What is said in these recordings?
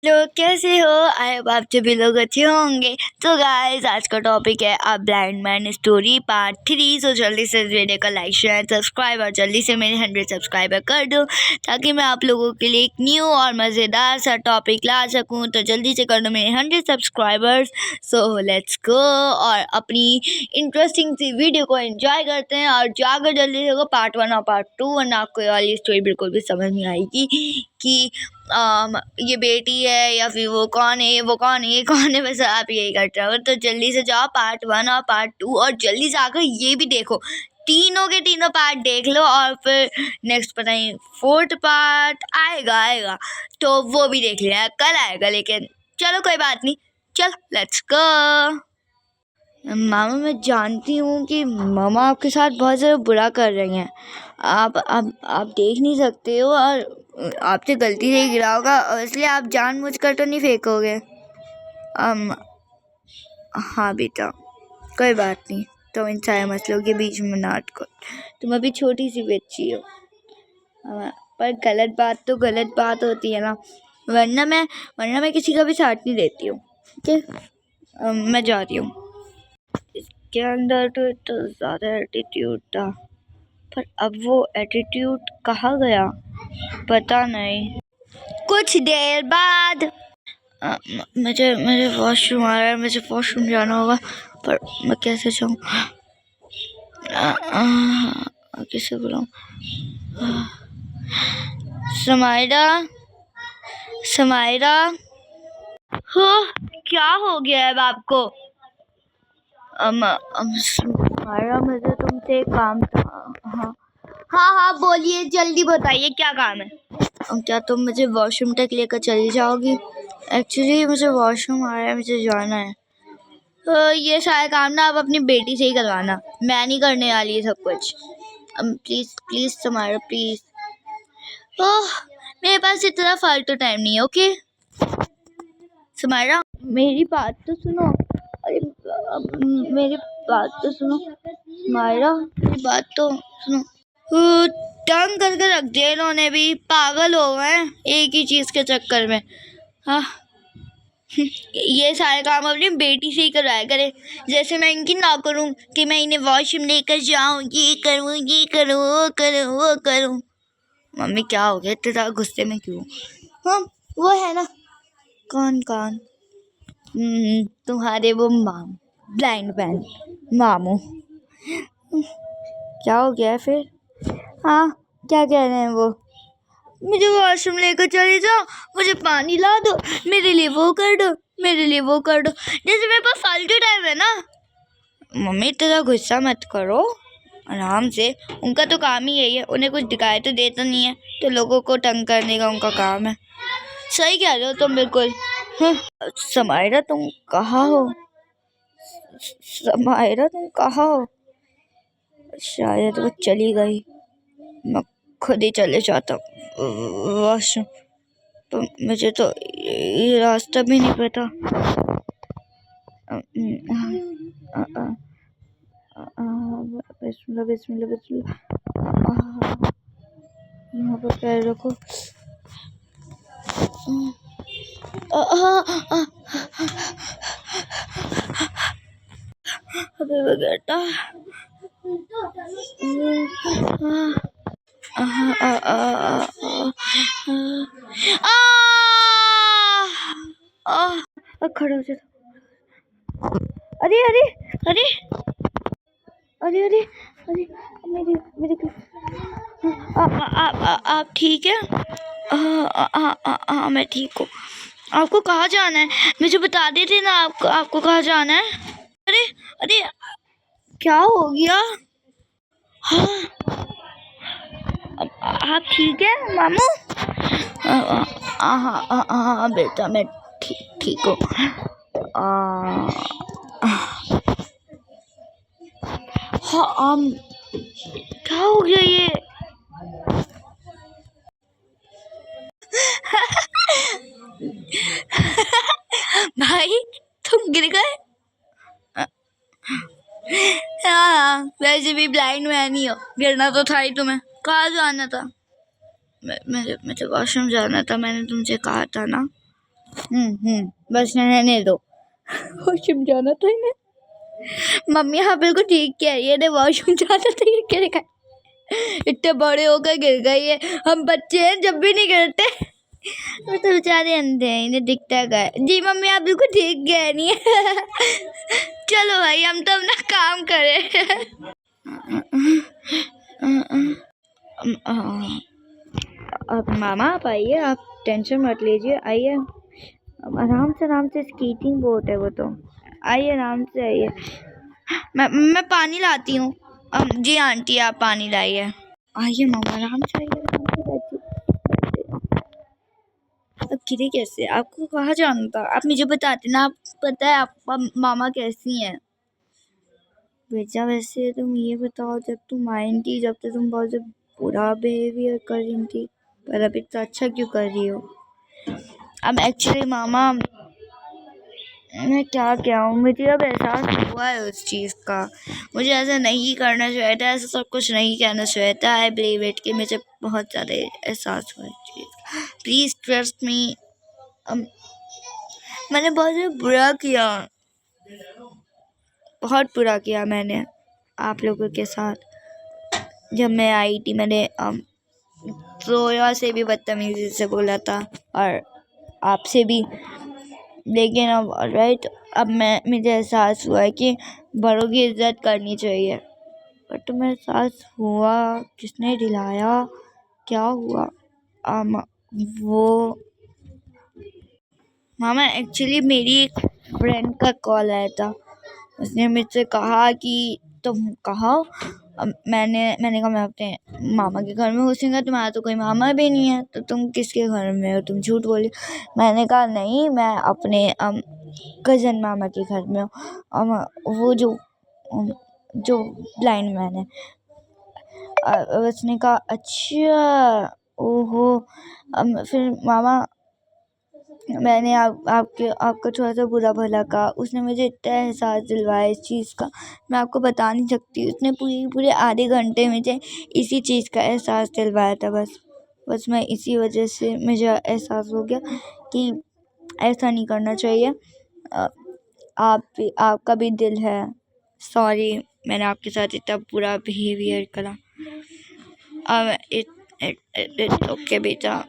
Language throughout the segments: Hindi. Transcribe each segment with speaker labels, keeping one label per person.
Speaker 1: लोग कैसे हो? आई होप आप सभी लोग अच्छे होंगे। तो गाइस, आज का टॉपिक है a blind man story part 3। सो जल्दी से इस वीडियो को लाइक शेयर सब्सक्राइब और जल्दी से मेरे 100 सब्सक्राइबर कर दो ताकि मैं आप लोगों के लिए एक न्यू और मज़ेदार सा टॉपिक ला सकूं। तो जल्दी से कर दो मेरे 100 सब्सक्राइबर्स। सो लेट्स गो और अपनी इंटरेस्टिंग सी वीडियो को एंजॉय करते हैं और जाकर जल्दी से पार्ट 1 और पार्ट 2, वरना आपको ये वाली स्टोरी बिल्कुल भी समझ नहीं आएगी कि ये बेटी है या फिर वो कौन है, वो कौन है, ये कौन है। बस आप यही करते हो। तो जल्दी से जाओ पार्ट 1 और पार्ट 2 और जल्दी से आकर ये भी देखो, तीनों के तीनों पार्ट देख लो और फिर नेक्स्ट पता नहीं 4th पार्ट आएगा तो वो भी देख लिया, कल आएगा। लेकिन चलो कोई बात नहीं, चल लेट्स गो। मामा, मैं जानती हूँ कि मामा आपके साथ बहुत ज़्यादा बुरा कर रही हैं। आप देख नहीं सकते हो और आपसे गलती से ही गिरा होगा, और इसलिए आप जानबूझकर तो नहीं फेंकोगे। हाँ बेटा, कोई बात नहीं, तुम इन सारे मसलों के बीच में ना अटको। तुम अभी छोटी सी बच्ची हो। पर गलत बात तो गलत बात होती है ना, वरना मैं किसी का भी साथ नहीं देती हूँ। ठीक है, मैं जाती हूँ। इसके अंदर तो इतना ज़्यादा एटीट्यूड था, पर अब वो एटीट्यूड कहाँ गया पता नहीं। कुछ देर बाद मुझे वॉशरूम आ रहा है, मुझे वॉशरूम जाना होगा, पर मैं कैसे जाऊँ? किसे बुलाऊँ? समायरा, हो क्या हो गया है आपको? समायरा, मुझे तुमसे एक काम था। हाँ बोलिए, जल्दी बताइए क्या काम है। क्या तुम मुझे वॉशरूम तक लेकर चली जाओगी? एक्चुअली मुझे वॉशरूम आ रहा है, मुझे जाना है। तो ये सारे काम ना आप अपनी बेटी से ही करवाना, मैं नहीं करने वाली ये सब कुछ। Please Samaira, please. ओह, मेरे पास इतना फालतू टाइम नहीं है। ओके समायरा, मेरी बात तो सुनो। अरे मेरी बात तो सुनो समायरा, मेरी बात तो सुनो। तंग करके रख दिया इन्होंने भी, पागल हो गए हैं एक ही चीज़ के चक्कर में। हाँ, ये सारे काम अपनी बेटी से ही करवाया करे। जैसे मैं इनकी ना करूँ कि मैं इन्हें वॉशरूम लेकर जाऊँ, ये करूँ वो करूँ। मम्मी क्या हो गया, इतना गुस्से में क्यों? हाँ वो है ना, कौन तुम्हारे वो ब्लाइंड मैन मामू। क्या हो गया फिर? हाँ, क्या कह रहे हैं वो? मुझे वॉशरूम लेकर चले जाओ, मुझे पानी ला दो, मेरे लिए वो कर दो। जैसे मेरे पास फालतू टाइम है ना। मम्मी इतना गुस्सा मत करो, आराम से। उनका तो काम ही यही है, उन्हें कुछ दिखाई तो देता नहीं है, तो लोगों को तंग करने का उनका काम है। सही कह रहे हो तुम बिल्कुल। समायरा तुम कहाँ हो? समायरा तुम कहाँ हो? शायद वो चली गई, मैं खुद ही चले जाता हूँ वॉशरूम। तो मुझे तो ये रास्ता भी नहीं पता। बिस्मिल्लाह। यहाँ पर पैर रखो। अबे बेटा, खड़े हो जाओ। अरे मेरी आप ठीक है? हाँ मैं ठीक हूँ। आपको कहाँ जाना है? मुझे बता देते ना, आपको कहाँ जाना है? अरे क्या हो गया? हाँ, आप ठीक है मामू? हाँ बेटा, मैं ठीक हूँ। हाँ, क्या हो गया ये? भाई तुम गिर गए? हाँ, वैसे भी ब्लाइंड मैन ही हो, गिरना तो था ही तुम्हें। कहाँ जाना था? मुझे वॉशरूम जाना था, मैंने तुमसे कहा था ना। बस रहने दो। वॉशरूम जाना था इन्हें। मम्मी हाँ बिल्कुल ठीक कह रही है, इन्हें वॉशरूम जाना था, ये गिर गए। इतने बड़े होकर गिर गई है, हम बच्चे हैं जब भी नहीं गिरते। वो तो बेचारे अंधे हैं, इन्हें दिखता है। जी मम्मी आप बिल्कुल ठीक कह रही है। चलो भाई हम तो अपना काम करें। अब मामा आप आइए, आप टेंशन मत लीजिए, आइए आराम से स्केटिंग बोर्ड है वो तो, आइए आराम से आइए। मैं पानी लाती हूँ। जी आंटी आप पानी लाइए। आइए मामा आराम से आइए, अब गिरे कैसे? आपको कहाँ जाना था? आप मुझे बताते ना, आप पता है आप मामा कैसी हैं? बेटा वैसे तुम ये बताओ, जब तुम आई थी जब तो तुम बहुत बुरा बिहेवियर कर रही थी, पर अभी तो अच्छा क्यों कर रही हो? अब एक्चुअली मामा मैं क्या कहूँ, मुझे अब एहसास हुआ है उस चीज़ का। मुझे ऐसा नहीं करना चाहिए था, ऐसा सब कुछ नहीं कहना चाहिए था। आई बिलीव इट कि मुझे बहुत ज़्यादा एहसास हुआ इस चीज़। Please trust me. मैंने बहुत बुरा किया, बहुत बुरा किया मैंने आप लोगों के साथ। जब मैं आई थी मैंने जोया से भी बदतमीजी से बोला था और आपसे भी, लेकिन अब राइट अब मुझे एहसास हुआ है कि बड़ों की इज्जत करनी चाहिए। पर तुम्हें एहसास हुआ, किसने दिलाया, क्या हुआ? वो मामा एक्चुअली मेरी एक फ्रेंड का कॉल आया था, उसने मुझसे कहा कि तुम कहो। मैंने कहा मैं अपने मामा के घर में घुसूँगा, तुम्हारा तो कोई मामा भी नहीं है, तो तुम किसके घर में हो? तुम झूठ बोली। मैंने कहा नहीं, मैं अपने कज़न मामा के घर में हूँ, वो जो ब्लाइंड मैन है। उसने कहा अच्छा ओहो। फिर मामा मैंने आपका थोड़ा सा बुरा भला कहा, उसने मुझे इतना एहसास दिलवाया इस चीज़ का, मैं आपको बता नहीं सकती। उसने पूरे आधे घंटे मुझे इसी चीज़ का एहसास दिलवाया था। बस मैं इसी वजह से मुझे एहसास हो गया कि ऐसा नहीं करना चाहिए। आपका भी दिल है, सॉरी मैंने आपके साथ इतना बुरा बिहेवियर करा। इट्स ओके बेटा।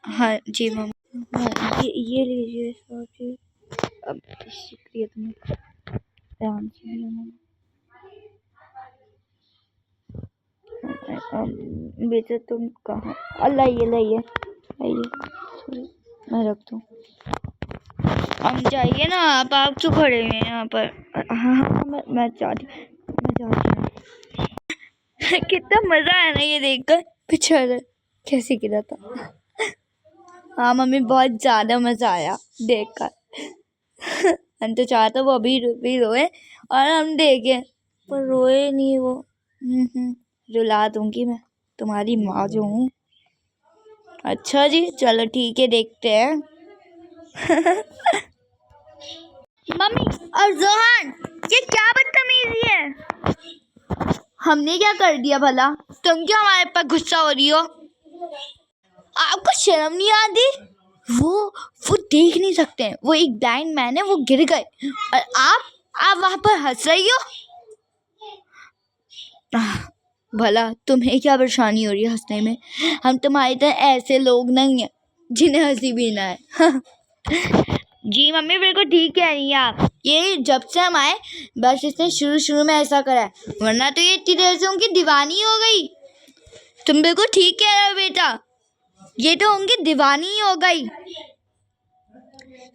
Speaker 1: हाँ जी मम्मी। ये लीजिए सॉरी। अब शुक्रिया तुम्हें, ध्यान से बेटा तुम कहाँ? लाइए सॉरी मैं रख दूँ। हम जाइए ना, आप क्यों खड़े हुए हैं यहाँ पर? हाँ मैं जाती हूँ। कितना मज़ा आया ना ये देखकर, बेचारा कैसे गिरा था। हाँ मम्मी बहुत ज़्यादा मज़ा आया देखकर। हम तो चाहते वो अभी भी रोए और हम देखें, पर रोए नहीं वो। रुला दूंगी मैं, तुम्हारी माँ जो हूँ। अच्छा जी चलो ठीक है, देखते हैं। मम्मी और जोहान ये क्या बदतमीजी है? हमने क्या कर दिया भला? तुम क्यों हमारे पर गुस्सा हो रही हो? आपको शर्म नहीं आती? वो देख नहीं सकते हैं, वो एक ब्लाइंड मैन है, वो गिर गए और आप वहां पर हंस रही हो। भला तुम्हें क्या परेशानी हो रही है हंसने में? हम तुम्हारी तरह ऐसे लोग नहीं हैं जिन्हें हंसी भी ना है। जी मम्मी बिल्कुल ठीक कह रही हैं आप। ये जब से हम आए बस इसने शुरू में ऐसा करा है, वरना तो ये इतनी देर से उनकी दीवानी हो गई। तुम बिल्कुल ठीक कह रहे हो बेटा, ये तो उनकी दीवानी ही हो गई।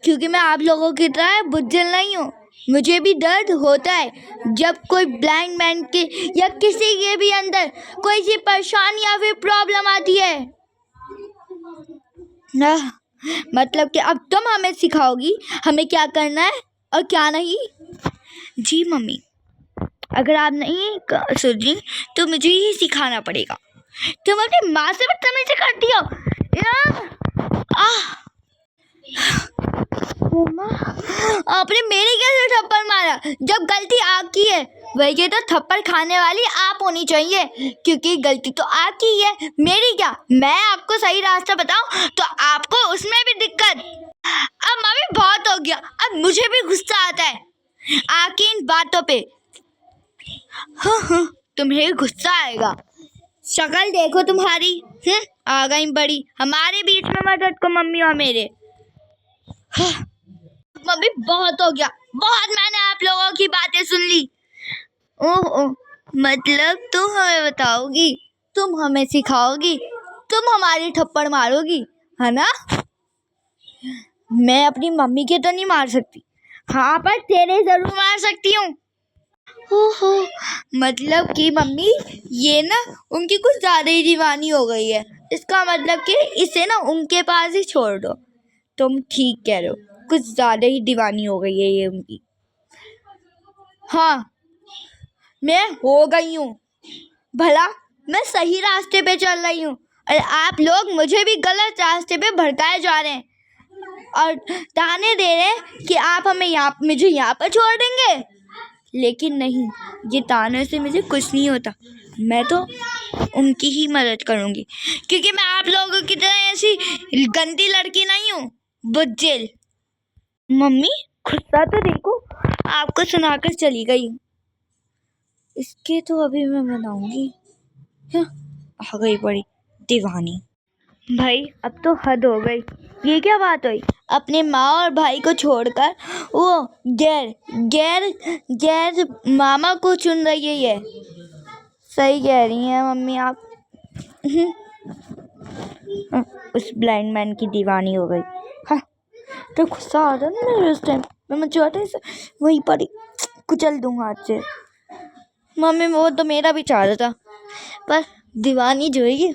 Speaker 1: क्योंकि मैं आप लोगों की तरह बुज्जिल नहीं हूँ, मुझे भी दर्द होता है जब कोई ब्लाइंड मैन के या किसी के भी अंदर कोई सी परेशानी या फिर प्रॉब्लम आती है ना। मतलब कि अब तुम हमें सिखाओगी हमें क्या करना है और क्या नहीं। जी मम्मी अगर आप नहीं सुन रही तो मुझे ही सिखाना पड़ेगा। तुम अपनी माँ से बदतमीजी करती हो। आपने मेरे कैसे थप्पड़ मारा जब गलती आपकी है? वैसे तो थप्पड़ खाने वाली आप होनी चाहिए, क्योंकि गलती तो आपकी ही है, मेरी क्या? मैं आपको सही रास्ता बताऊं तो आपको उसमें भी दिक्कत। अब गया, अब मुझे भी गुस्सा आता है आके इन बातों पे। हाँ, तुम्हें गुस्सा आएगा, शक्ल देखो तुम्हारी। आ गई बड़ी, हमारे बीच में मत अटको मम्मी और मेरे। मम्मी बहुत हो गया, बहुत मैंने आप लोगों की बातें सुन ली। ओह, मतलब तुम हमें बताओगी, तुम हमें सिखाओगी, तुम हमारी थप्पड़ मारोगी, है ना? मैं अपनी मम्मी के तो नहीं मार सकती, हाँ पर तेरे जरूर मार सकती हूँ। हो, मतलब कि मम्मी ये ना उनकी कुछ ज़्यादा ही दीवानी हो गई है, इसका मतलब कि इसे ना उनके पास ही छोड़ दो। तुम ठीक कह रहे हो, कुछ ज़्यादा ही दीवानी हो गई है ये उनकी। हाँ, मैं हो गई हूँ, भला मैं सही रास्ते पे चल रही हूँ और आप लोग मुझे भी गलत रास्ते पे भड़काए जा रहे हैं और ताने दे रहे हैं कि आप मुझे यहाँ पर छोड़ देंगे। लेकिन नहीं, ये ताने से मुझे कुछ नहीं होता, मैं तो उनकी ही मदद करूँगी, क्योंकि मैं आप लोगों की तरह ऐसी गंदी लड़की नहीं हूँ, बुज्जिल। मम्मी गुस्सा तो देखो, आपको सुनाकर चली गई, इसके तो अभी मैं बनाऊंगी। आ गई बड़ी दीवानी। भाई अब तो हद हो गई, ये क्या बात हुई? अपने माँ और भाई को छोड़कर वो गैर गैर गैर मामा को चुन रही है ये। सही कह रही हैं मम्मी आप। उस ब्लाइंड मैन की दीवानी हो गई। हाँ, तो गुस्सा आ रहा ना मेरे उस टाइम, मैं चाहती हूँ वहीं पर ही कुचल दूँ हाथ से। मम्मी वो तो मेरा भी चाह रहा था, पर दीवानी जो है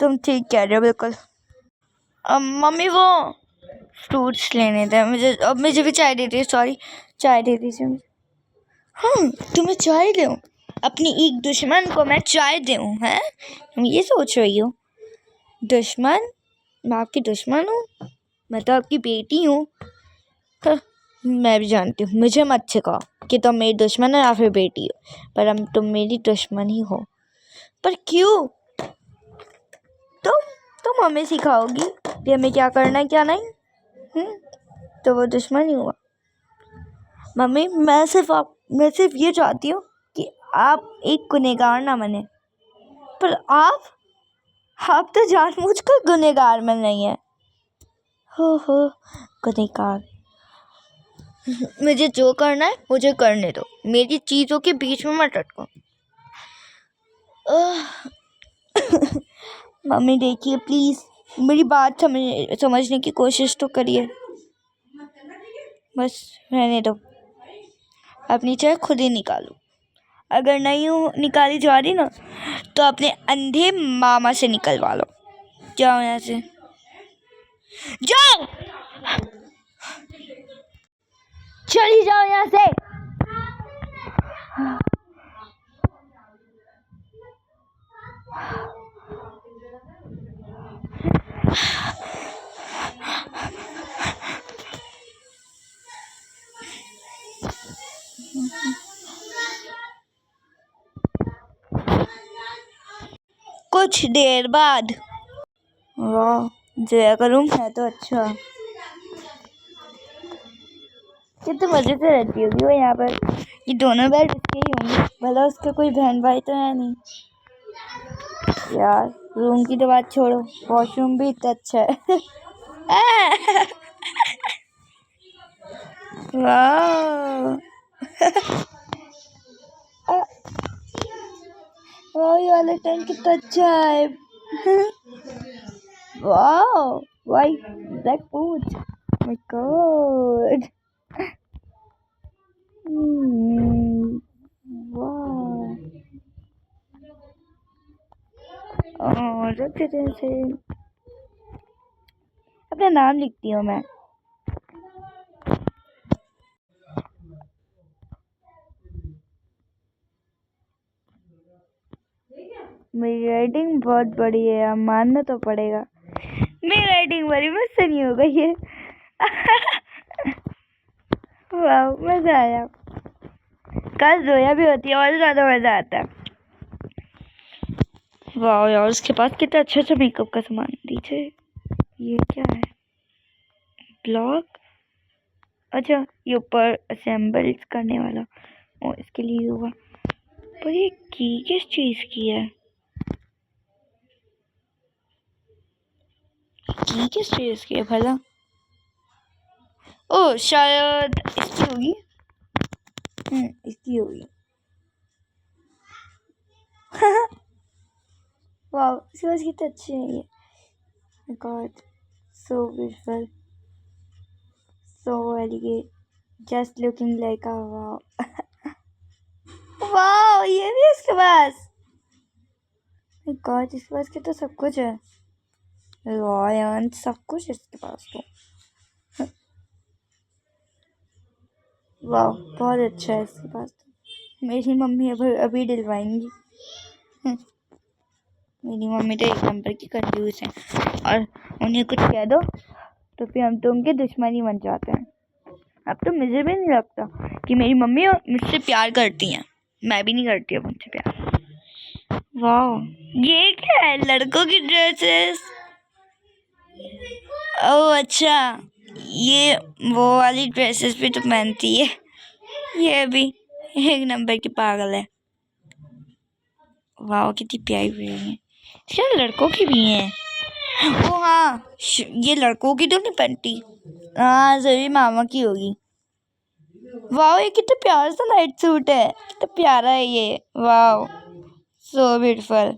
Speaker 1: तुम ठीक कह रहे हो बिल्कुल। मम्मी वो फ्रूट्स लेने थे मुझे, अब मुझे भी चाय देती है, सॉरी चाय दे दीजिए मुझे। हाँ, तुम्हें चाय दूँ? अपनी एक दुश्मन को मैं चाय दूँ? हैं, तुम ये सोच रही हो? दुश्मन? मैं आपकी दुश्मन हूँ? मैं तो आपकी बेटी हूँ। मैं भी जानती हूँ, मुझे मत सिखाओ कि तुम मेरी दुश्मन हो या फिर बेटी हो, पर हम तुम मेरी दुश्मन ही हो। पर क्यों? तुम हमें सिखाओगी कि हमें क्या करना है क्या नहीं? तो वो दुश्मन ही हुआ। मम्मी मैं सिर्फ ये चाहती हूँ कि आप एक गुनहगार ना बने, पर आप तो जानबूझकर गुनहगार बन रही हैं। हो गुनहगार। मुझे जो करना है मुझे करने दो, मेरी चीज़ों के बीच में मत अटको। मम्मी देखिए प्लीज़, मेरी बात समझने की कोशिश तो करिए, बस रहने दो, अपनी चाय खुद ही निकालो। अगर नहीं निकाली जा रही ना तो अपने अंधे मामा से निकलवा लो। जाओ यहाँ से, जाओ, चली जाओ यहाँ से। कुछ देर बाद, वाह जया का रूम है तो अच्छा, कितने मजे से रहती होगी वो यहाँ पर। ये दोनों बेड उसके ही होंगे, भला उसका कोई बहन भाई तो है नहीं। यार रूम की तो बात छोड़ो, वॉशरूम भी इतना अच्छा है। वाह ये वाला टेंट कितना अच्छा है। वाह white black boot, my God. वाह, और अच्छे से अपना नाम लिखती हूँ मैं। मेरी राइटिंग बहुत बड़ी है, अब मानना तो पड़ेगा, मेरी राइटिंग बड़ी मुझसे नहीं हो गई है। वाह मजा आया, कल जोया भी होती है और ज़्यादा मजा आता है। वाह यार उसके पास कितना अच्छा अच्छा मेकअप का सामान। दीजिए, ये क्या है? ब्लॉग अच्छा ये ऊपर असेंबल करने वाला, ओ इसके लिए होगा। पर ये की किस चीज़ की है? की किस चीज़ की है भला? ओ शायद इसकी होगी। इसकी होगी। वाह इसकी कितने अच्छे हैं ये। God so beautiful, so elegant, just looking like a wow. वाह ये भी इसके पास। गॉड इसके पास के तो सब कुछ है। वाह यार सब कुछ इसके पास तो। वाह बहुत अच्छा है इसके पास तो। मेरी मम्मी अभी डलवाएंगी। मेरी मम्मी तो एक नंबर की कंजूस है, और उन्हें कुछ कह दो तो फिर हम तो उनके दुश्मनी बन जाते हैं। अब तो मुझे भी नहीं लगता कि मेरी मम्मी मुझसे प्यार करती हैं। मैं भी नहीं करती अब उनसे प्यार। वाह ये क्या है? लड़कों की ड्रेसेस। ओह अच्छा ये वो वाली ड्रेसेस भी तो पहनती है। ये भी एक नंबर की पागल है। वाह कितनी प्यारी प्यारी है। शायद लड़कों की भी हैं। ओ हाँ ये लड़कों की तो नहीं पहनती। हाँ जरूर मामा की होगी। वाह ये कितना प्यारा सा नाइट सूट है, कितना प्यारा है ये। वाह सो ब्यूटीफुल,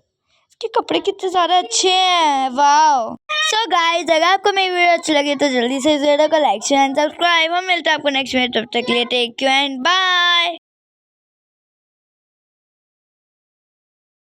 Speaker 1: इसके कपड़े कितने सारे अच्छे हैं। वाह सो गाइस अगर आपको मेरी वीडियो अच्छी लगी तो जल्दी से इस वीडियो को लाइक शेयर एंड सब्सक्राइब। हम मिलते हैं आपको नेक्स्ट वीडियो, तब तक के लिए टेक केयर एंड बाय।